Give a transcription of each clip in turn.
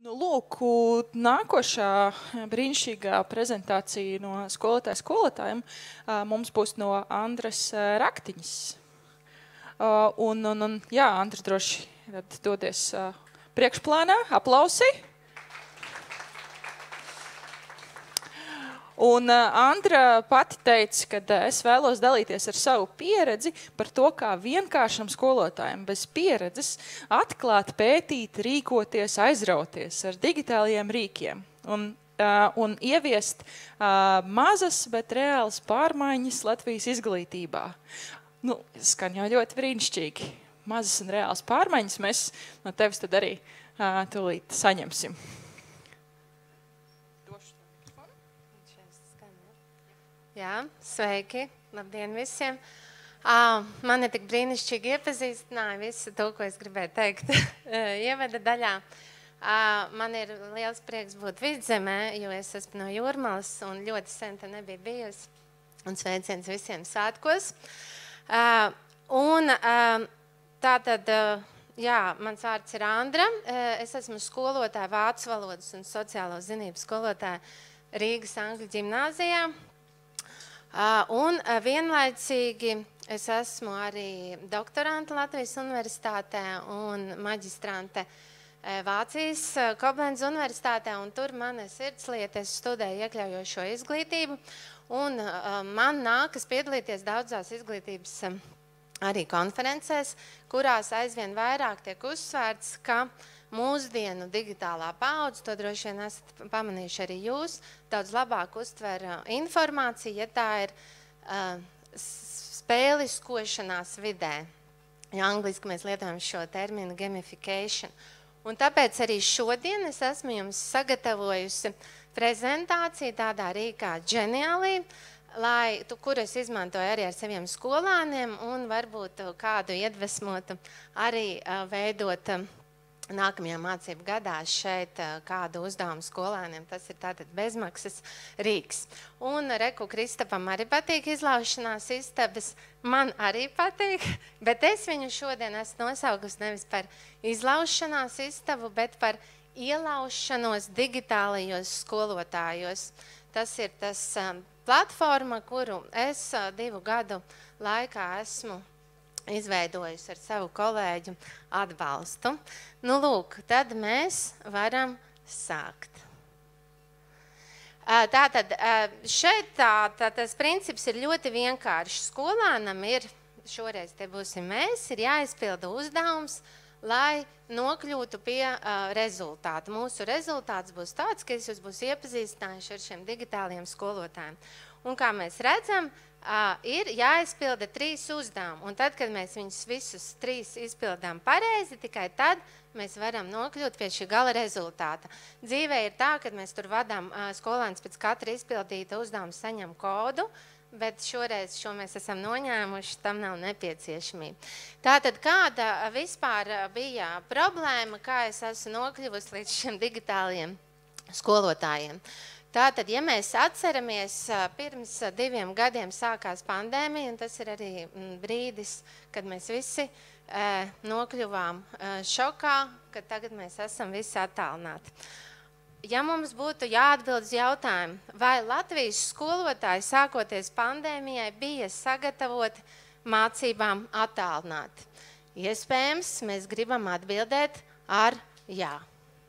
Nu, lūk, nākošā brīnišķīgā prezentācija no skolotājiem mums būs no Andras Raktiņas. Jā, Andra droši dodies priekšplānā, aplausi. Un Andra pati teica, ka es vēlos dalīties ar savu pieredzi par to, kā vienkāršam skolotājiem bez pieredzes atklāt, pētīt, rīkoties, aizrauties ar digitālajiem rīkiem un ieviest mazas, bet reālas pārmaiņas Latvijas izglītībā. Nu, skan jau ļoti brīnišķīgi. Mazas un reālas pārmaiņas mēs no tevis tad arī tūlīt saņemsim. Jā, sveiki, labdien visiem. Man ir tik brīnišķīgi iepazīstināja visu to, ko es gribēju teikt ievada daļā. Man ir liels prieks būt Vidzemē, jo es esmu no Jūrmalas un ļoti sen te nebija bijusi. Un sveiciens visiem svētkos. Tātad, jā, mans vārds ir Andra. Es esmu skolotāja, vācu valodas un sociālo zinību skolotāja Rīgas Angļu ģimnāzijā. Un vienlaicīgi es esmu arī doktorante Latvijas Universitātē un maģistrante Vācijas Koblences Universitātē, un tur man ir sirdslieta, es studēju iekļaujošo izglītību, un man nākas piedalīties daudzās izglītības arī konferencēs, kurās aizvien vairāk tiek uzsvērts, ka mūsdienu digitālā paudze, to droši vien esat pamanījuši arī jūs, daudz labāk uztver informāciju, ja tā ir spēliskošanās vidē. Ja angliski mēs lietojam šo terminu gamification. Un tāpēc arī šodien es esmu jums sagatavojusi prezentāciju tādā rīkā Genially, kur es izmantoju arī ar saviem skolāniem un varbūt kādu iedvesmotu arī veidot nākamajā mācību gadā šeit kādu uzdevumu skolēniem. Tas ir tātad bezmaksas rīks. Un reku Kristapam arī patīk izlaušanās istabas. Man arī patīk, bet es viņu šodien esmu nosaukusi nevis par izlaušanās istabu, bet par ielaušanos digitālajos skolotājos. Tas ir tas platforma, kuru es 2 gadu laikā esmu izveidojusi ar savu kolēģu atbalstu. Nu, lūk, tad mēs varam sākt. Tātad, šeit tas princips ir ļoti vienkāršs. Skolānam ir, šoreiz te būsim mēs, ir jāizpilda uzdevums, lai nokļūtu pie rezultātu. Mūsu rezultāts būs tāds, ka jūs būs iepazīstinājuši ar šiem digitāliem skolotājiem. Un kā mēs redzam, ir jāizpilda 3 uzdevumi. Un tad, kad mēs viņus visus 3 izpildām pareizi, tikai tad mēs varam nokļūt pie šī gala rezultāta. Dzīvē ir tā, ka mēs tur vadām skolēns pēc katra izpildīta uzdevuma saņem kodu, bet šoreiz šo mēs esam noņēmuši, tam nav nepieciešamība. Tātad, kāda vispār bija problēma, kā es esmu nokļuvusi līdz šiem digitāliem skolotājiem? Tātad, ja mēs atceramies, pirms 2 gadiem sākās pandēmija, un tas ir arī brīdis, kad mēs visi nokļuvām šokā, ka tagad mēs esam visi attālināti. Ja mums būtu jāatbild uz jautājumu, vai Latvijas skolotāji sākoties pandēmijai bija sagatavoti mācībām attālināti? Iespējams, mēs gribam atbildēt ar jā.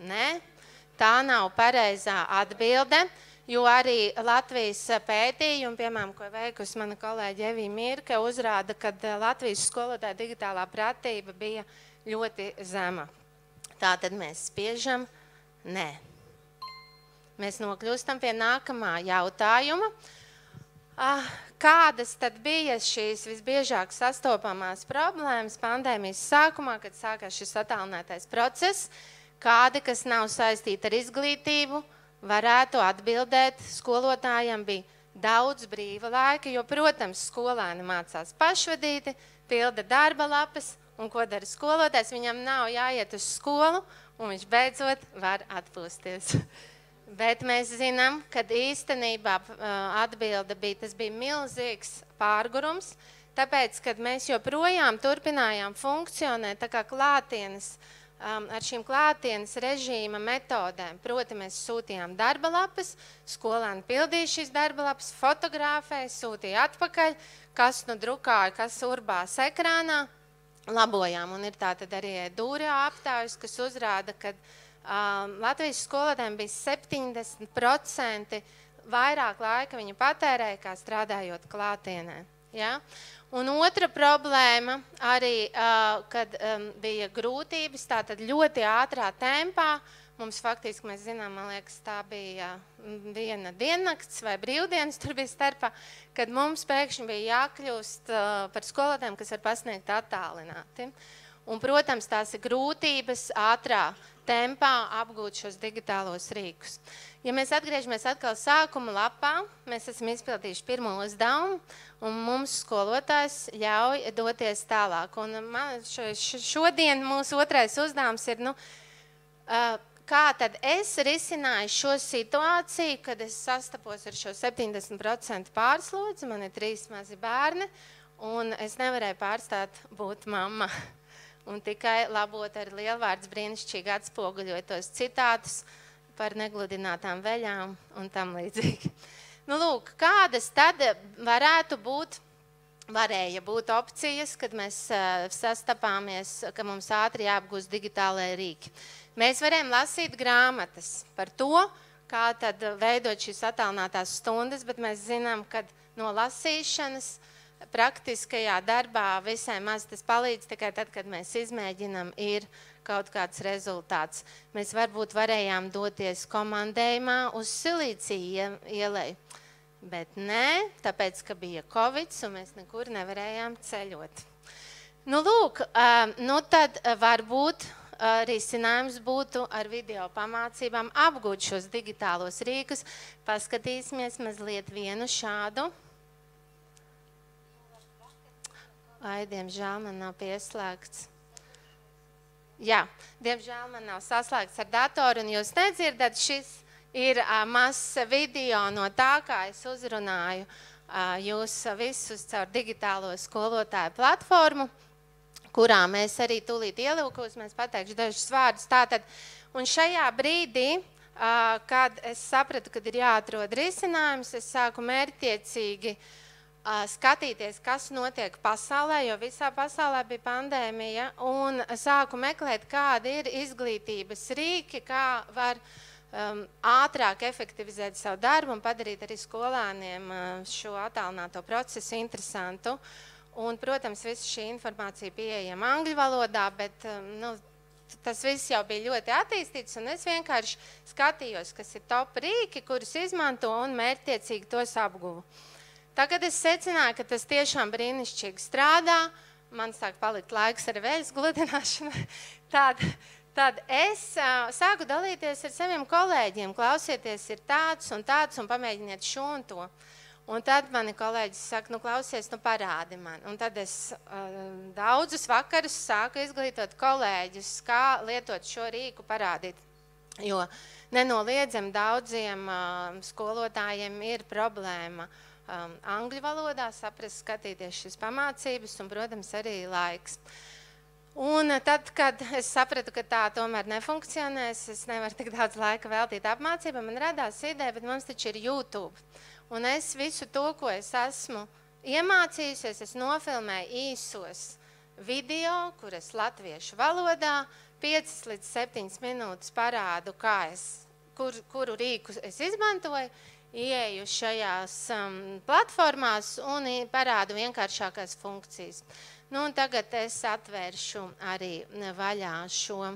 Nē? Tā nav pareizā atbilde, jo arī Latvijas pētījumi, piemēram, ko veikusi mana kolēģe Evija Mirke, uzrāda, ka Latvijas skolotāja digitālā pratība bija ļoti zema. Tātad mēs spiežam nē. Mēs nokļūstam pie nākamā jautājuma. Kādas tad bija šīs visbiežāk sastopamās problēmas pandēmijas sākumā, kad sākās šis attālinātais process? Kādi, kas nav saistīti ar izglītību, varētu atbildēt. Skolotājiem bija daudz brīva laika, jo, protams, skolēni mācās pašvadīti, pilda darba lapas, un ko dara skolotājs? Viņam nav jāiet uz skolu, un viņš beidzot var atpūsties. Bet mēs zinām, ka īstenībā atbilde bija, tas bija milzīgs pārgurums, tāpēc, kad mēs joprojām turpinājām funkcionēt tā kā klātienes ar šīm klātienes režīma metodēm. Proti, mēs sūtījām darba lapas, skolēni pildīja šīs darba lapas, fotografēja, sūtīja atpakaļ, kas nu drukāja, kas urbās ekrānā, labojām. Un ir tātad arī dūrjā aptājas, kas uzrāda, ka Latvijas skolotājiem bija 70% vairāk laika viņi patērēja, kā strādājot klātienē. Ja? Un otra problēma arī, kad bija grūtības, tātad ļoti ātrā tempā, mums faktiski, mēs zinām, man liekas, tā bija viena diennakts vai brīvdienas, tur bija starpā, kad mums pēkšņi bija jākļūst par skolotājiem, kas var pasniegt attālināti. Un, protams, tās ir grūtības ātrā tempā apgūt šos digitālos rīkus. Ja mēs atgriežamies atkal sākuma lapā, mēs esam izpildījuši pirmo uzdevumu, un mums skolotājs ļauj doties tālāk. Un man šodien mūsu otrais uzdevums ir, kā tad es risināju šo situāciju, kad es sastapos ar šo 70% pārslodzi, man ir 3 mazi bērni, un es nevarēju pārstāt būt mamma. Un tikai labot ar lielvārds brīnišķīgi atspoguļot tos citātus par negludinātām veļām un tam līdzīgi. Nu, lūk, kādas tad varēja būt opcijas, kad mēs sastapāmies, ka mums ātri jāapgūst digitālajie rīki. Mēs varējām lasīt grāmatas par to, kā tad veidot šīs attālinātās stundas, bet mēs zinām, ka no lasīšanas praktiskajā darbā visai maz tas palīdz, tikai tad, kad mēs izmēģinām, ir kaut kāds rezultāts. Mēs varbūt varējām doties komandējumā uz Silīcija ielai, bet nē, tāpēc, ka bija Covid, un mēs nekur nevarējām ceļot. Nu, lūk, tad varbūt risinājums būtu ar video pamācībām apgūt šos digitālos rīkus. Paskatīsimies mazliet vienu šādu. Ai, diemžēl man nav pieslēgts. Jā, diemžēl man nav saslēgts ar datoru, un jūs nedzirdat, šis ir mazs video no tā, kā es uzrunāju jūs visus caur digitālo skolotāju platformu, kurā mēs arī tūlīt ielūkos, mēs pateikšu dažus vārdus. Tātad, un šajā brīdī, kad es sapratu, kad ir jāatrod risinājums, es sāku mērķtiecīgi skatīties, kas notiek pasaulē, jo visā pasaulē bija pandēmija, un sāku meklēt, kādi ir izglītības rīki, kā var ātrāk efektivizēt savu darbu un padarīt arī skolēniem šo attālināto procesu interesantu. Un, protams, visa šī informācija pieejama angļu valodā, bet tas viss jau bija ļoti attīstīts, un es vienkārši skatījos, kas ir top rīki, kurus izmanto un mērķtiecīgi tos apguvu. Tagad es secināju, ka tas tiešām brīnišķīgi strādā, man sāk palikt laiks ar veļas gludināšanu. Tad es sāku dalīties ar saviem kolēģiem, klausieties, ir tāds un pamēģiniet šo un to. Un tad mani kolēģis saka, klausies, parādi man. Un tad es daudzus vakarus sāku izglītot kolēģus, kā lietot šo rīku parādīt. Jo nenoliedzami daudziem skolotājiem ir problēma angļu valodā, saprast, skatīties šīs pamācības un, protams, arī laiks. Un tad, kad es sapratu, ka tā tomēr nefunkcionēs, es nevaru tik daudz laika veltīt apmācībām, man radās ideja, bet mums taču ir YouTube. Un es visu to, ko es esmu iemācījusies, es nofilmēju īsos video, kuras latviešu valodā 5 līdz 7 minūtes parādu, kuru rīku es izmantoju, ieeju šajās platformās un parādu vienkāršākās funkcijas. Nu, un tagad es atvēršu arī vaļā šo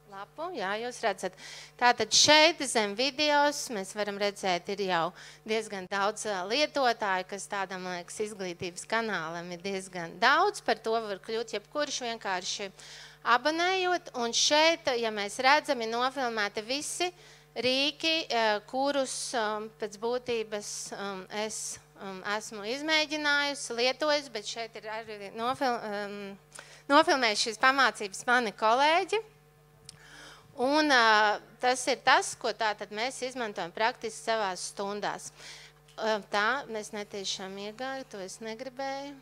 lapu, jā, jūs redzat. Tātad šeit zem videos mēs varam redzēt, ir jau diezgan daudz lietotāju, kas tādam, man liekas, izglītības kanālam ir diezgan daudz, par to var kļūt jebkurš vienkārši abonējot. Un šeit, ja mēs redzam, ir nofilmēti visi rīki, kurus pēc būtības es esmu izmēģinājusi, lietojusi, bet šeit ir arī nofilmējuši šīs pamācības mani kolēģi. Un tas ir tas, ko tātad mēs izmantojam praktiski savās stundās. Tā, mēs netiešām iegāju, to es negribēju.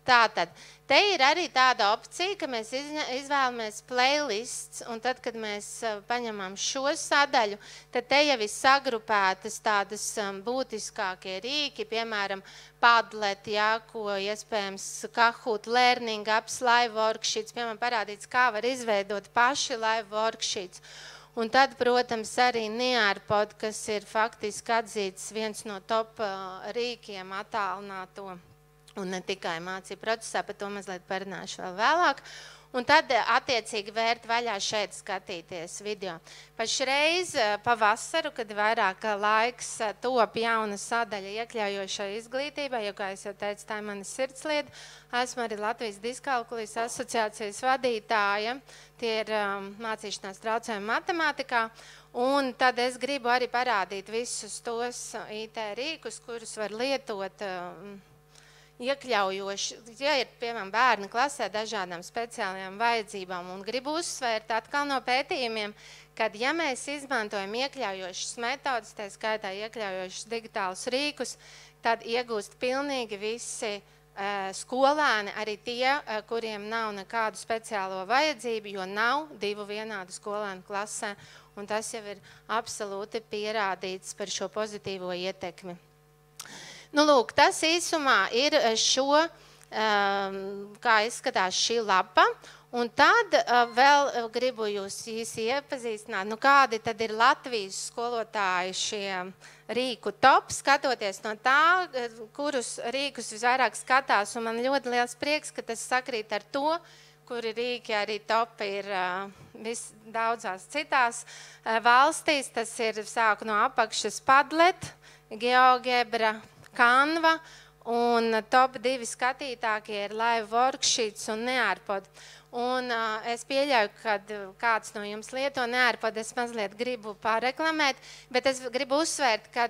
Tātad, te ir arī tāda opcija, ka mēs izvēlamies playlists, un tad, kad mēs paņemam šo sadaļu, tad te jau ir sagrupētas tādas būtiskākie rīki, piemēram, Padlet, ko iespējams Kahoot, Learning Apps, Live Worksheets, piemēram, parādīts, kā var izveidot paši Live Worksheets. Un tad, protams, arī Nearpod, kas ir faktiski atzīts viens no top rīkiem attālināto. Un ne tikai mācību procesā, par to mazliet parunāšu vēl vēlāk. Un tad, attiecīgi, vērt vaļā šeit skatīties video. Pašreiz pavasaru, kad vairāk laiks top jauna sadaļa iekļaujošai izglītībai, jo, kā es jau teicu, tā ir mana sirdslieta. Esmu arī Latvijas diskalkulijas asociācijas vadītāja. Tie ir mācīšanās traucējumi matemātikā. Un tad es gribu arī parādīt visus tos IT rīkus, kurus var lietot iekļaujoši, ja ir, piemēram, bērni klasē dažādām speciālajām vajadzībām, un gribu uzsvērt atkal no pētījumiem, kad, ja mēs izmantojam iekļaujošas metodas, tā skaitā iekļaujošas digitālus rīkus, tad iegūst pilnīgi visi skolēni, arī tie, kuriem nav nekādu speciālo vajadzību, jo nav divu vienādu skolēnu klasē, un tas jau ir absolūti pierādīts par šo pozitīvo ietekmi. Nu, lūk, tas īsumā ir šo, kā izskatās šī lapa, un tad vēl gribu jūs īsi iepazīstināt, nu kādi tad ir Latvijas skolotāji šie rīku top, skatoties no tā, kurus rīkus visvairāk skatās, un man ļoti liels prieks, ka tas sakrīt ar to, kuri rīki arī top ir daudzās citās valstīs, tas ir sāku no apakšas Padlet, GeoGebra, Canva, un top 2 skatītākie ir Live Worksheets un Nearpod. Un es pieļauju, ka kāds no jums lieto Nearpod, es mazliet gribu pareklamēt, bet es gribu uzsvērt, ka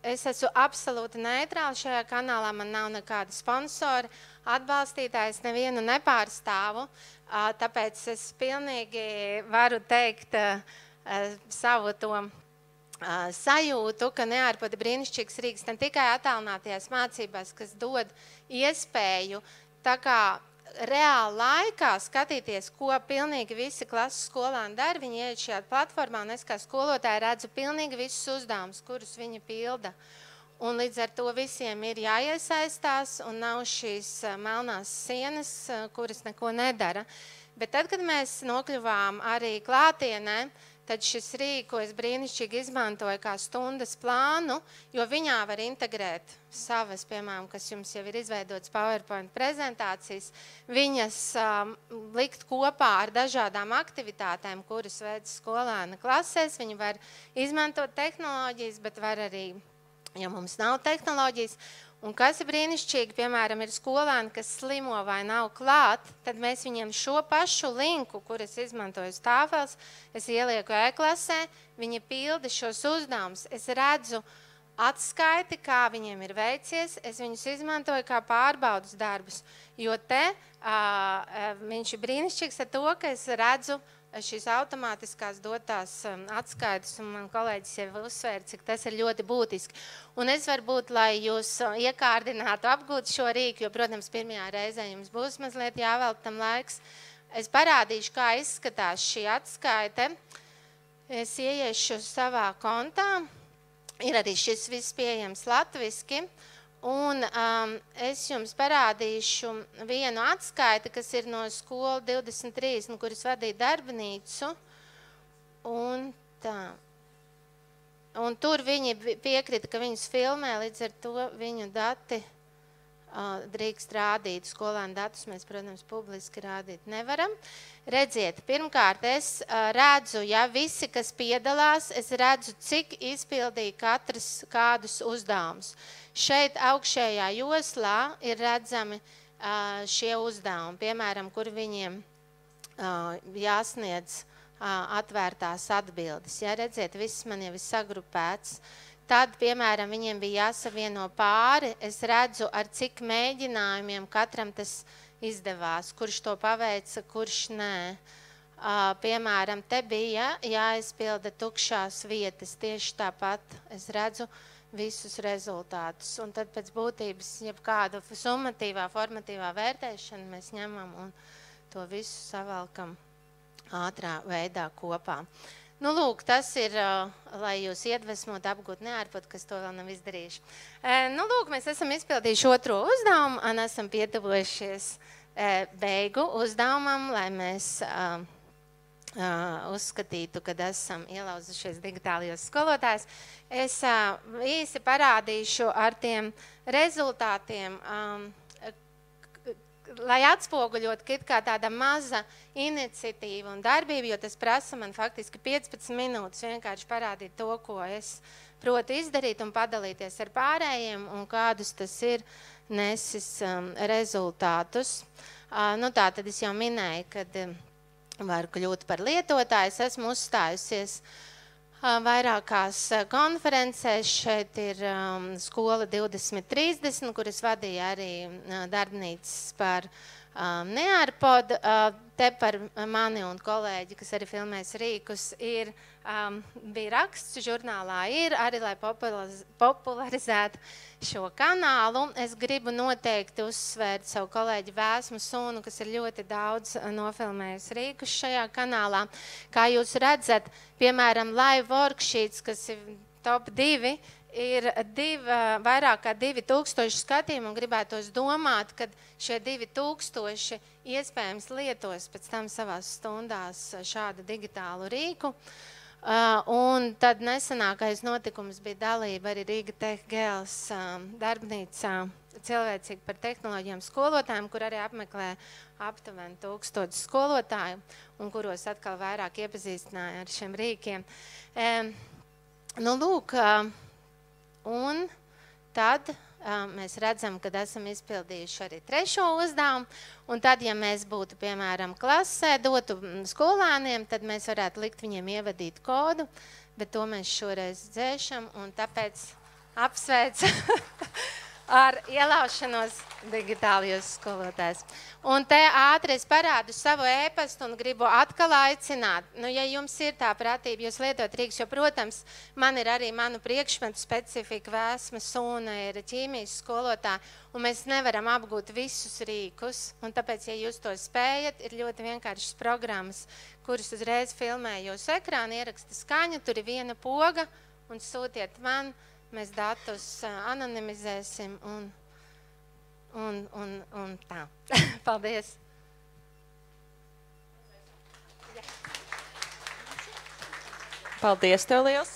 es esmu absolūti neitrāli šajā kanālā, man nav nekāda sponsori, atbalstītājs nevienu nepārstāvu, tāpēc es pilnīgi varu teikt savu to sajūtu, ka Nearpod ir brīnišķīgs rīks ne tikai attālinātajās mācībās, kas dod iespēju tā kā reāli laikā skatīties, ko pilnīgi visi klases skolēni dara. Viņi ieiet šajā platformā, un es kā skolotāja redzu pilnīgi visus uzdevumus, kurus viņi pilda. Un līdz ar to visiem ir jāiesaistās, un nav šīs melnās sienas, kuras neko nedara. Bet tad, kad mēs nokļuvām arī klātienē, tad šis rīks, ko es brīnišķīgi izmantoju kā stundas plānu, jo viņā var integrēt savas, piemēram, kas jums jau ir izveidotas PowerPoint prezentācijas, viņas likt kopā ar dažādām aktivitātēm, kuras veids skolēna klasēs. Viņi var izmantot tehnoloģijas, bet var arī, ja mums nav tehnoloģijas. Un kas ir brīnišķīgi, piemēram, ir skolēni, kas slimo vai nav klāt, tad mēs viņiem šo pašu linku, kur es izmantoju uz tāfeles, es ielieku e-klasē, viņi pilda šos uzdevumus. Es redzu atskaiti, kā viņiem ir veicies, es viņus izmantoju kā pārbaudas darbus, jo te viņš ir brīnišķīgs ar to, ka es redzu šīs automātiskās dotās atskaitas, un man kolēģis jau uzsvēra, cik tas ir ļoti būtiski. Un es varbūt, lai jūs iekārdinātu apgūt šo rīku, jo, protams, pirmajā reizē jums būs mazliet jāvelk tam laiks, es parādīšu, kā izskatās šī atskaite. Es ieiešu savā kontā, ir arī šis viss pieejams latviski, un es jums parādīšu vienu atskaiti, kas ir no Skola 23, kuras vadīja darbnīcu. Un tā. Un tur viņi piekrita, ka viņus filmē, līdz ar to viņu dati drīkst rādīt. Skolēnu datus mēs, protams, publiski rādīt nevaram. Redziet, pirmkārt, es redzu, ja visi, kas piedalās, es redzu, cik izpildīja katrs kādus uzdevumus. Šeit augšējā joslā ir redzami šie uzdevumi, piemēram, kur viņiem jāsniedz atvērtās atbildes. Ja redziet, viss man jau ir sagrupēts. Tad, piemēram, viņiem bija jāsavieno pāri. Es redzu, ar cik mēģinājumiem katram tas izdevās, kurš to paveica, kurš nē. Piemēram, te bija jāizpilda tukšās vietas. Tieši tāpat es redzu, visus rezultātus. Un tad pēc būtības jebkādu summatīvā, formatīvā vērtēšanu mēs ņemam un to visu savalkam ātrā veidā kopā. Nu, lūk, tas ir, lai jūs iedvesmot, apgūt neārpot, kas to vēl nav izdarījuši. Nu, lūk, mēs esam izpildījuši otro uzdevumu un esam pietuvojušies beigu uzdevumam, lai mēs uzskatītu, kad esam ielauzušies digitālajos skolotājos. Es īsi parādīšu ar tiem rezultātiem, lai atspoguļot, ka it kā tāda maza iniciatīva un darbība, jo tas prasa man faktiski 15 minūtes vienkārši parādīt to, ko es protu izdarīt un padalīties ar pārējiem un kādus tas ir nesis rezultātus. Nu tā, tad es jau minēju, kad varu kļūt par lietotāju. Es esmu uzstājusies vairākās konferencēs. Šeit ir skola 2030, kur es vadīju arī darbnīcas par neārpod. Te par mani un kolēģi, kas arī filmēs rīkus, bija raksts žurnālā arī, lai popularizētu šo kanālu. Es gribu noteikti uzsvērt savu kolēģi Vēsmu Sunu, kas ir ļoti daudz nofilmējis rīkus šajā kanālā. Kā jūs redzat, piemēram, live worksheets, kas ir top 2, ir vairāk kā 2000 skatījumu un gribētos domāt, ka šie 2000 iespējams lietos pēc tam savās stundās šādu digitālu rīku. Un tad nesenākais notikums bija dalība arī Riga Tech Girls darbnīcā cilvēcīgi par tehnoloģijām skolotājiem, kur arī apmeklē aptuveni 1000 skolotāju un kuros atkal vairāk iepazīstināja ar šiem rīkiem. Nu, lūk, un tad mēs redzam, ka esam izpildījuši arī trešo uzdevumu, un tad, ja mēs būtu, piemēram, klasē, dotu skolāniem, tad mēs varētu likt viņiem ievadīt kodu, bet to mēs šoreiz dzēšam, un tāpēc apsveicu ar ielaušanos digitālajos skolotājos. Un te ātri es parādu savu e-pastu un gribu atkal aicināt. Nu, ja jums ir tā prātība, jūs lietot rīks, jo, protams, man ir arī manu priekšmetu specifika, Vēsma Suna ir ķīmijas skolotāja, un mēs nevaram apgūt visus rīkus. Un tāpēc, ja jūs to spējat, ir ļoti vienkāršas programmas, kuras uzreiz filmē jūsu ekrānu, ieraksta skaņu, tur ir viena poga, un sūtiet man. Mēs datus anonimizēsim un tā. Paldies! Paldies tev liels!